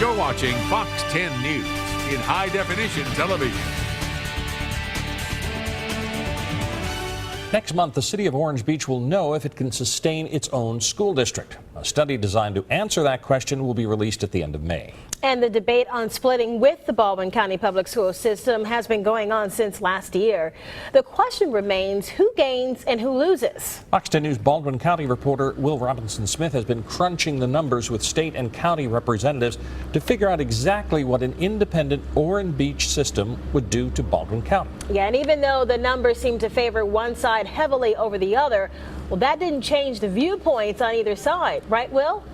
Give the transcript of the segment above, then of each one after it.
You're watching Fox 10 News in high-definition television. Next month, the city of Orange Beach will know if it can sustain its own school district. A study designed to answer that question will be released at the end of May. And the debate on splitting with the Baldwin County public school system has been going on since last year. The question remains, who gains and who loses? Fox 10 News Baldwin County reporter Will Robinson-Smith has been crunching the numbers with state and county representatives to figure out exactly what an independent Orange Beach system would do to Baldwin County. Yeah, and even though the numbers seem to favor one side heavily over the other, well, that didn't change the viewpoints on either side, right, Will?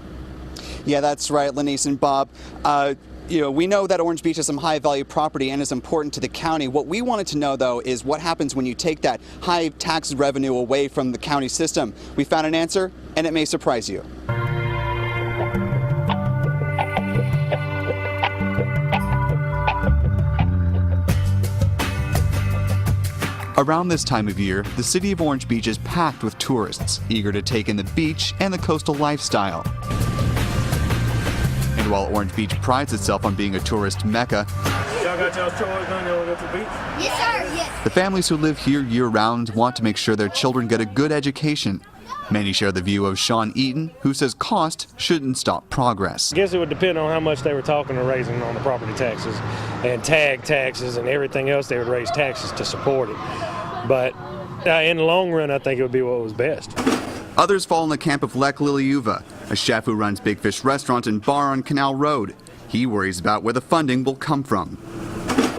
Yeah, that's right, Lenise and Bob. We know that Orange Beach is some high-value property and is important to the county. What we wanted to know, though, is what happens when you take that high tax revenue away from the county system. We found an answer, and it may surprise you. Around this time of year, the city of Orange Beach is packed with tourists, eager to take in the beach and the coastal lifestyle. And while Orange Beach prides itself on being a tourist mecca, y'all got y'all's chores done, y'all go to the beach? Yes, sir, yes. The families who live here year-round want to make sure their children get a good education. Many share the view of Sean Eaton, who says cost shouldn't stop progress. I guess it would depend on how much they were talking or raising on the property taxes and tag taxes and everything else. They would raise taxes to support it. But in the long run, I think it would be what was best. Others fall in the camp of Lech Liliuva, a chef who runs Big Fish Restaurant and Bar on Canal Road. He worries about where the funding will come from.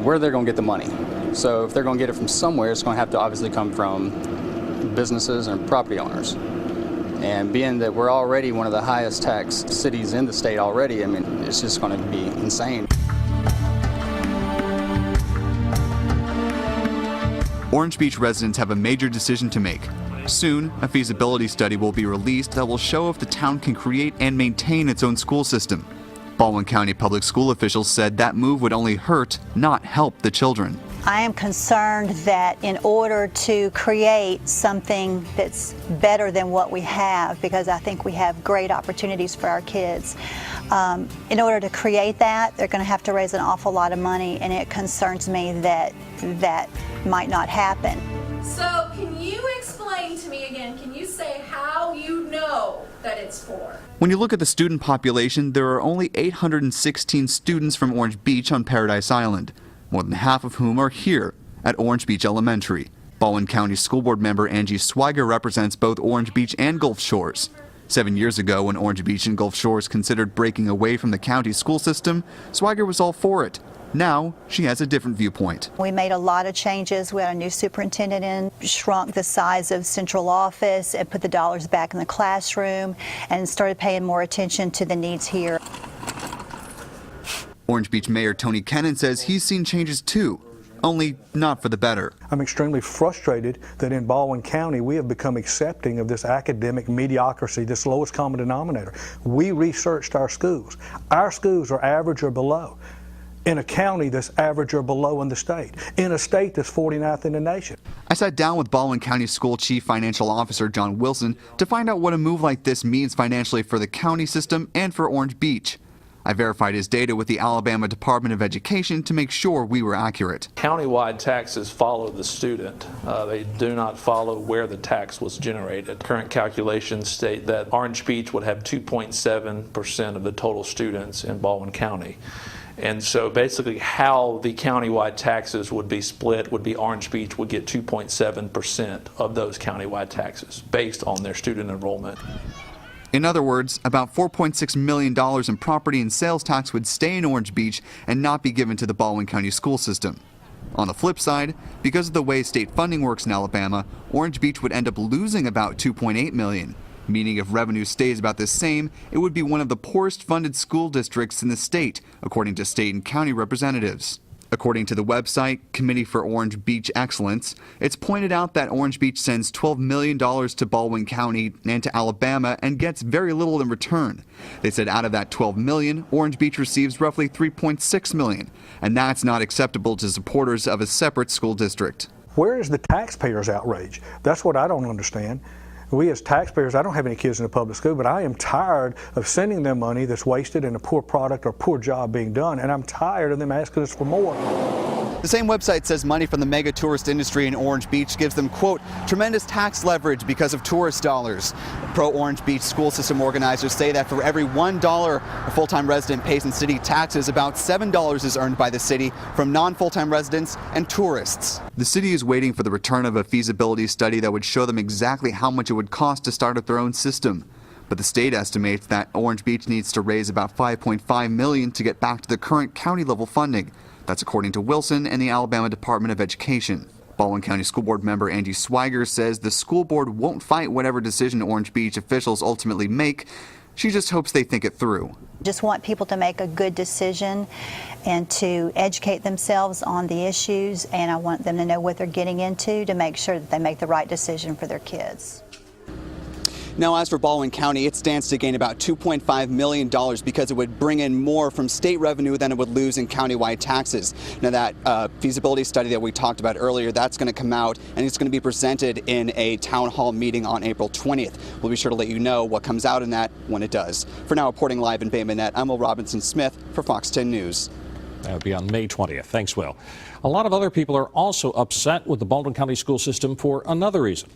Where they're going to get the money. So if they're going to get it from somewhere, it's going to have to obviously come from businesses and property owners. And being that we're already one of the highest taxed cities in the state already, I mean, it's just going to be insane. Orange Beach residents have a major decision to make. Soon, a feasibility study will be released that will show if the town can create and maintain its own school system. Baldwin County public school officials said that move would only hurt, not help the children. I am concerned that in order to create something that's better than what we have, because I think we have great opportunities for our kids, in order to create that, they're going to have to raise an awful lot of money, and it concerns me that that might not happen. So can you explain to me again, can you say how you know that it's for? When you look at the student population, there are only 816 students from Orange Beach on Paradise Island, more than half of whom are here at Orange Beach Elementary. Baldwin County School Board member Angie Swiger represents both Orange Beach and Gulf Shores. 7 years ago, when Orange Beach and Gulf Shores considered breaking away from the county school system, Swiger was all for it. Now, she has a different viewpoint. We made a lot of changes. We had a new superintendent in, shrunk the size of central office, and put the dollars back in the classroom, and started paying more attention to the needs here. Orange Beach Mayor Tony Kennan says he's seen changes too, only not for the better. I'm extremely frustrated that in Baldwin County we have become accepting of this academic mediocrity, this lowest common denominator. We researched our schools. Our schools are average or below. In a county that's average or below in the state, in a state that's 49th in the nation. I sat down with Baldwin County School Chief Financial Officer John Wilson to find out what a move like this means financially for the county system and for Orange Beach. I verified his data with the Alabama Department of Education to make sure we were accurate. Countywide taxes follow the student. They do not follow where the tax was generated. Current calculations state that Orange Beach would have 2.7% of the total students in Baldwin County. And so basically how the countywide taxes would be split would be Orange Beach would get 2.7% of those countywide taxes based on their student enrollment. In other words, about $4.6 million in property and sales tax would stay in Orange Beach and not be given to the Baldwin County school system. On the flip side, because of the way state funding works in Alabama, Orange Beach would end up losing about $2.8 million. Meaning if revenue stays about the same, it would be one of the poorest funded school districts in the state, according to state and county representatives. According to the website Committee for Orange Beach Excellence, it's pointed out that Orange Beach sends $12 million to Baldwin County and to Alabama and gets very little in return. They said out of that $12 million, Orange Beach receives roughly $3.6 million, and that's not acceptable to supporters of a separate school district. Where is the taxpayers' outrage? That's what I don't understand. We as taxpayers, I don't have any kids in the public school, but I am tired of sending them money that's wasted in a poor product or poor job being done, and I'm tired of them asking us for more. The same website says money from the mega tourist industry in Orange Beach gives them, quote, tremendous tax leverage because of tourist dollars. Pro-Orange Beach school system organizers say that for every $1 a full-time resident pays in city taxes, about $7 is earned by the city from non-full-time residents and tourists. The city is waiting for the return of a feasibility study that would show them exactly how much it would cost to start up their own system. But the state estimates that Orange Beach needs to raise about $5.5 million to get back to the current county level funding. That's according to Wilson and the Alabama Department of Education. Baldwin County School Board member Angie Swiger says the school board won't fight whatever decision Orange Beach officials ultimately make. She just hopes they think it through. Just want people to make a good decision and to educate themselves on the issues, and I want them to know what they're getting into to make sure that they make the right decision for their kids. Now, as for Baldwin County, it stands to gain about $2.5 million because it would bring in more from state revenue than it would lose in countywide taxes. Now, that feasibility study that we talked about earlier, that's going to come out and it's going to be presented in a town hall meeting on April 20th. We'll be sure to let you know what comes out in that when it does. For now, reporting live in Bay Minette, I'm Will Robinson-Smith for Fox 10 News. That would be on May 20th. Thanks, Will. A lot of other people are also upset with the Baldwin County school system for another reason.